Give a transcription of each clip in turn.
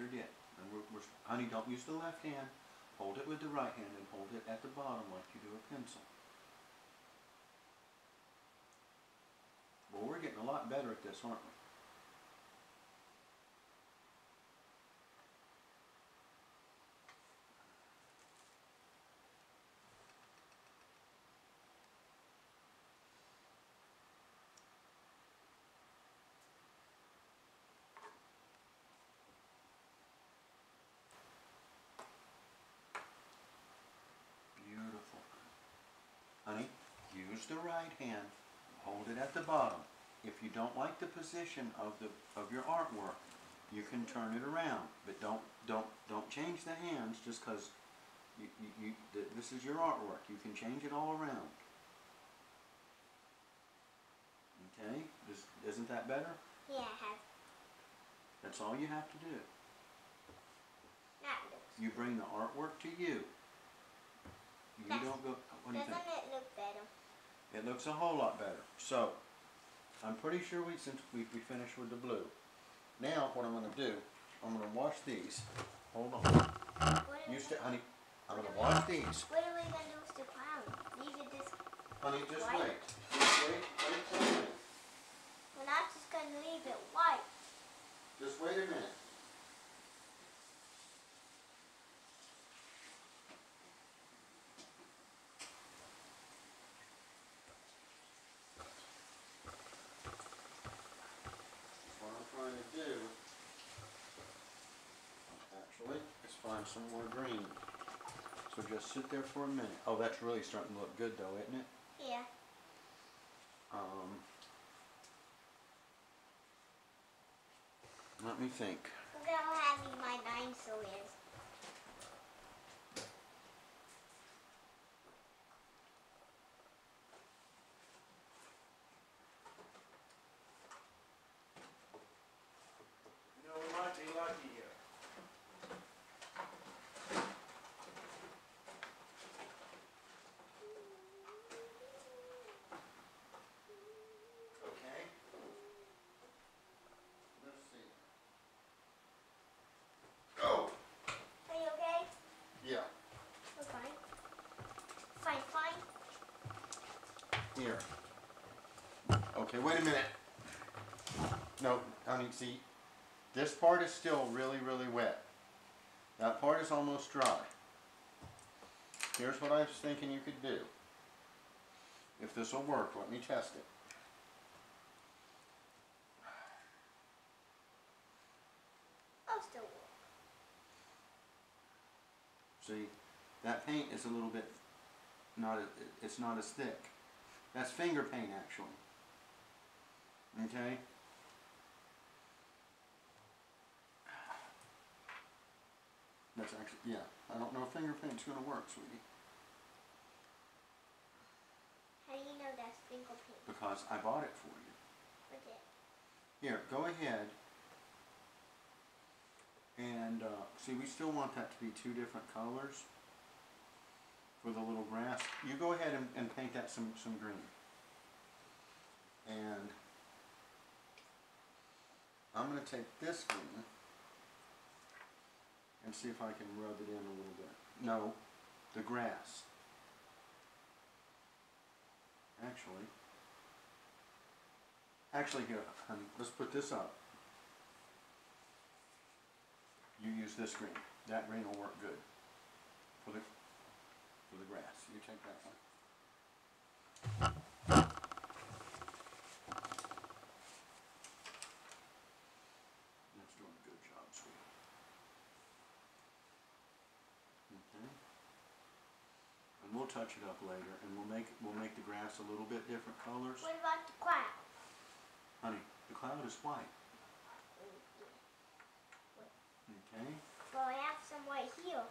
sure did. And honey, don't use the left hand. Hold it with the right hand and hold it at the bottom like you do a pencil. Well, we're getting a lot better at this, aren't we? Beautiful. Honey, use the right hand. Hold it at the bottom. If you don't like the position of your artwork, you can turn it around. But don't change the hands just because this is your artwork. You can change it all around. Okay? Isn't that better? Yeah, I have. That's all you have to do. That looks You bring the artwork to you. You don't go. What do you think? Doesn't it look better? It looks a whole lot better. So, I'm pretty sure since we finished with the blue. Now, what I'm going to do, I'm going to wash these. Hold on. Honey, I'm going to wash these. What are we going to do with the clown? Leave it this Honey, just white? wait. Just wait. We're not just going to leave it white. Just wait a minute. What I'm trying to do, actually, is find some more green. So just sit there for a minute. Oh, that's really starting to look good though, isn't it? Yeah. Let me think. Look how heavy my dinosaur is. You know, we might be lucky here. Okay. Let's see. Go! Are you okay? Yeah. We're fine. Fine. Here. Okay, wait a minute. No, honey, see, this part is still really, really wet. That part is almost dry. Here's what I was thinking you could do. If this will work, let me test it. I'll still work. See, that paint is a little bit, it's not as thick. That's finger paint, actually. Okay? That's actually, yeah. I don't know if finger paint's going to work, sweetie. How do you know that's finger paint? Because I bought it for you. Okay. Here, go ahead. And, see, we still want that to be two different colors for the little grass. You go ahead and paint that some green. And I'm going to take this green and see if I can rub it in a little bit. No, the grass. Actually here, honey, let's put this up. You use this green. That green will work good for the grass. You take that one. That's doing a good job, sweetie. Okay. And we'll touch it up later, and we'll make the grass a little bit different colors. What about the cloud? Honey, the cloud is white. Okay. Well, I have some white here.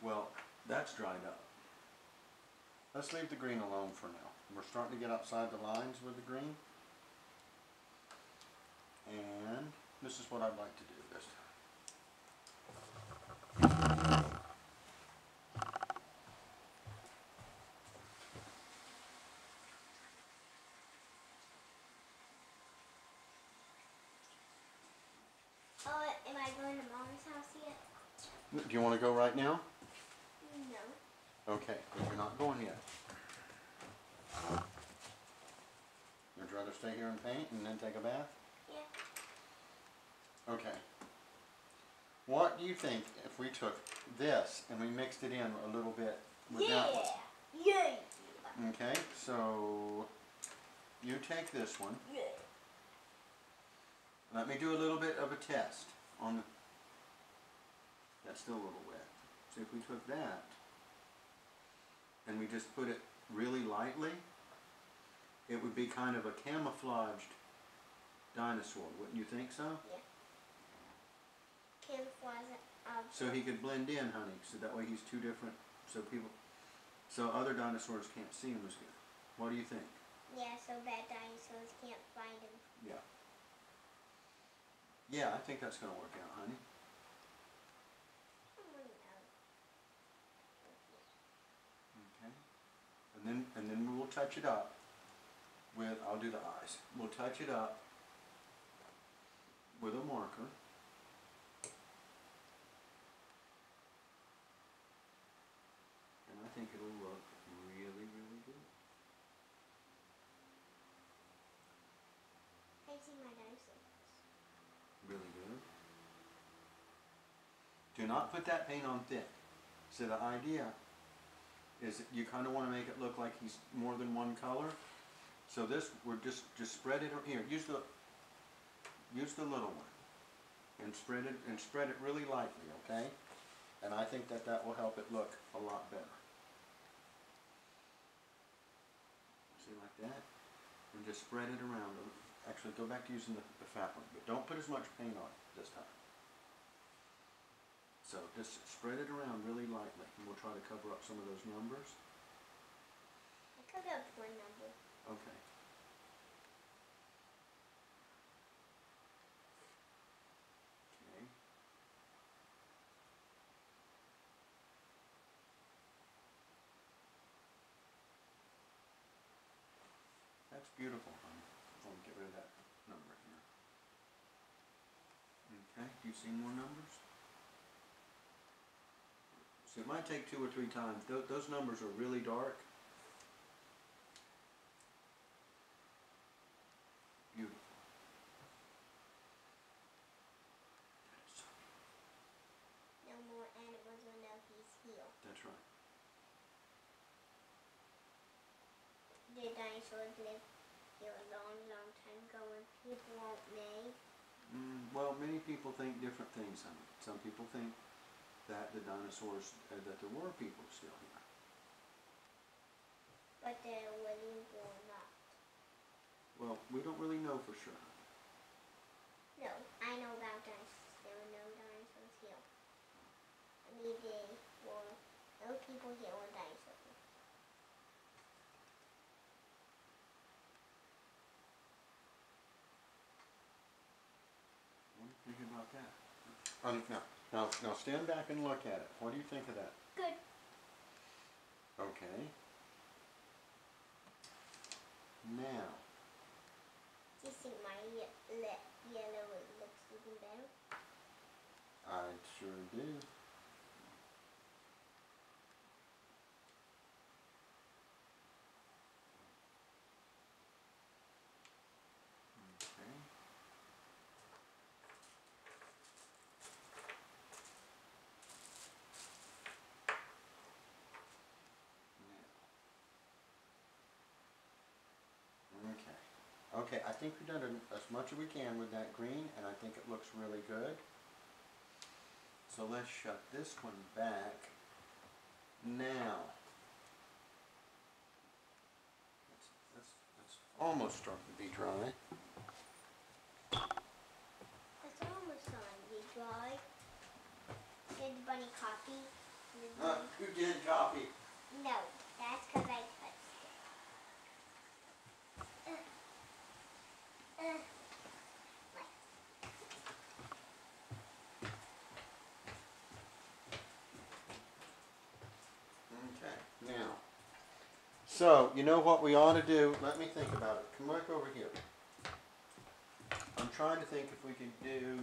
Well, that's dried up. Let's leave the green alone for now. We're starting to get outside the lines with the green. And this is what I'd like to do this time. Am I going to Mom's house yet? Do you want to go right now? No. Okay, but you're not going yet. Would you rather stay here and paint and then take a bath? Yeah. Okay. What do you think if we took this and we mixed it in a little bit with that one? Yeah. Okay, so you take this one. Yeah. Let me do a little bit of a test on the. That's still a little wet. So if we took that and we just put it really lightly, it would be kind of a camouflaged dinosaur, wouldn't you think so? Yeah. Camouflage. So he could blend in, honey, so that way he's two different, so other dinosaurs can't see him as good. What do you think? Yeah, so bad dinosaurs can't find him. Yeah. Yeah, I think that's going to work out, honey. Okay. And then we'll touch it up with, I'll do the eyes. We'll touch it up with a marker. And I think it'll look really, really good. I see my dinosaurs. Really good. Do not put that paint on thick. So the idea is that you kind of want to make it look like he's more than one color. So this, we're just spread it here. Use the little one and spread it really lightly, okay? And I think that will help it look a lot better. See, like that, and just spread it around. Actually, go back to using the fat one, but don't put as much paint on it this time. So just spread it around really lightly, and we'll try to cover up some of those numbers. I covered up one number. Okay. Okay. That's beautiful, honey. I'll get rid of that number here. Okay, do you see more numbers? So it might take 2 or 3 times. Those numbers are really dark. Beautiful. No more animals will know he's here. That's right. The dinosaurs lived here a long, long time ago and people won't know. Well, many people think different things, honey. Some people think that the dinosaurs, that there were people still here. But they're living or not. Well, we don't really know for sure. No, I know about dinosaurs. There were no dinosaurs here. I mean, there were no people here when dinosaurs were. What do you think about that? Now stand back and look at it. What do you think of that? Good. Okay. Now, Do you think my yellow looks even better? I sure do. Okay. Okay, I think we've done as much as we can with that green, and I think it looks really good. So let's shut this one back. Now, that's almost starting to be dry. It's almost on the dry. Did the bunny copy? Who did copy? No, that's because I touched it. Okay, now, so you know what we ought to do? Let me think about it. Come back over here. I'm trying to think if we could do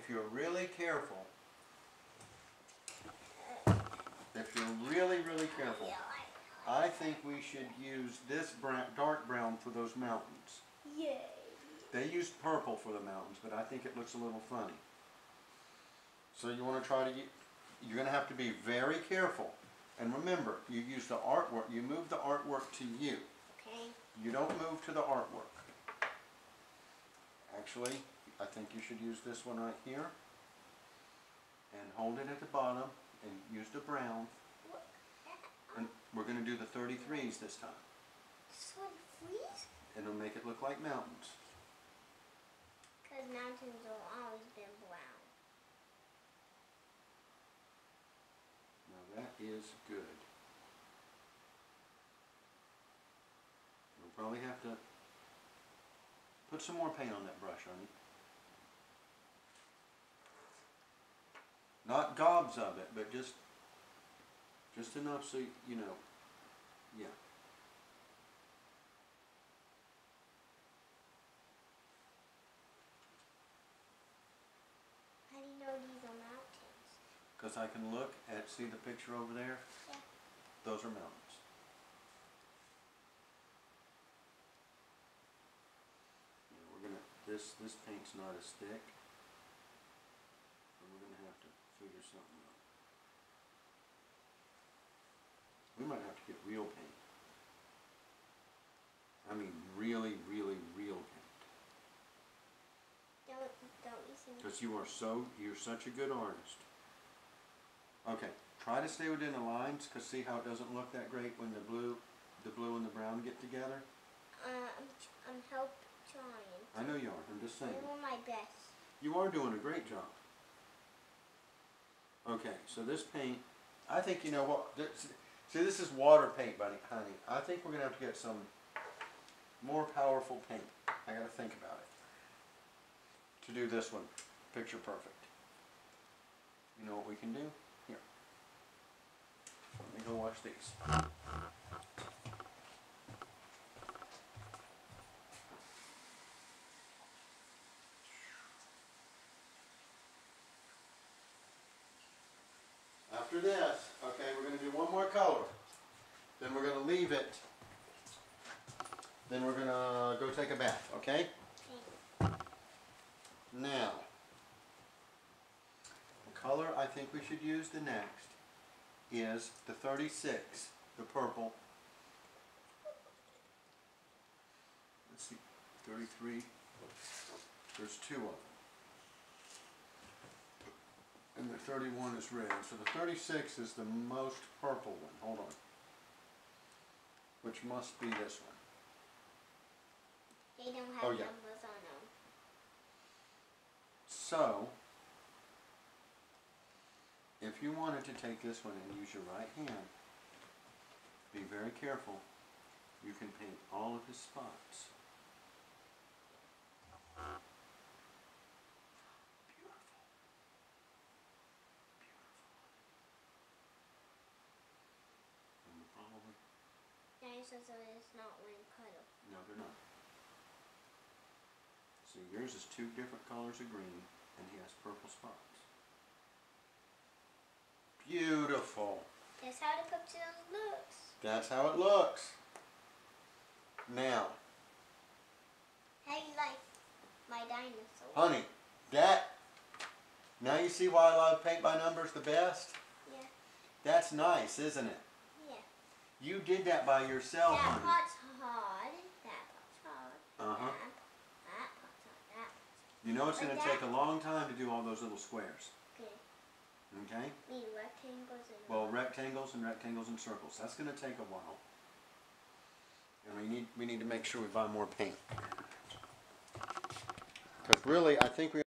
if you're really careful, if you're really, really careful, I think we should use this brown, dark brown for those mountains. Yay. They used purple for the mountains, but I think it looks a little funny. So you want to try to, you're going to have to be very careful. And remember, you use the artwork, you move the artwork to you. Okay. You don't move to the artwork. Actually, I think you should use this one right here. And hold it at the bottom and use the brown. And we're going to do the 33s this time. This one freeze? And it'll make it look like mountains. Because mountains have always been brown. Now that is good. We'll probably have to put some more paint on that brush, honey. Not gobs of it, but just enough so you know. Yeah. How do you know these are mountains? Because I can look at, see the picture over there? Yeah. Those are mountains. Yeah, we're gonna, this paint's not as thick. So we're gonna have to figure something out. We might have to get real paint. I mean really, really real paint. Don't you think? Because you're such a good artist. Okay, try to stay within the lines, because see how it doesn't look that great when the blue and the brown get together? I'm trying. I know you are, I'm just saying. I'm doing my best. You are doing a great job. Okay, so this paint, I think, you know what, see this is water paint, honey. I think we're going to have to get some more powerful paint. I got to think about it. To do this one, picture perfect. You know what we can do? Here. Let me go wash these. After this, okay, we're going to do one more color. Then we're going to leave it. Then we're going to go take a bath, okay? Okay. Now, the color I think we should use the next is the 36, the purple. Let's see, 33. There's two of them. And the 31 is red. So the 36 is the most purple one. Hold on. Which must be this one. They don't have Oh, yeah. numbers on them. So, if you wanted to take this one and use your right hand, be very careful. You can paint all of his spots. Dinosaurs is not one color. No, they're not. See, yours is two different colors of green, and he has purple spots. Beautiful. That's how the picture looks. That's how it looks. Now, How you like my dinosaur? honey, now you see why I love paint by numbers the best? Yeah. That's nice, isn't it? Yeah. You did that by yourself, That honey. part's hard. That part's hard. Uh-huh. That part's hard. That part's You know it's But going to take a long time to do all those little squares. okay. Okay? Need rectangles and Well, rectangles and circles. That's going to take a while. And we need to make sure we buy more paint. Because really, I think we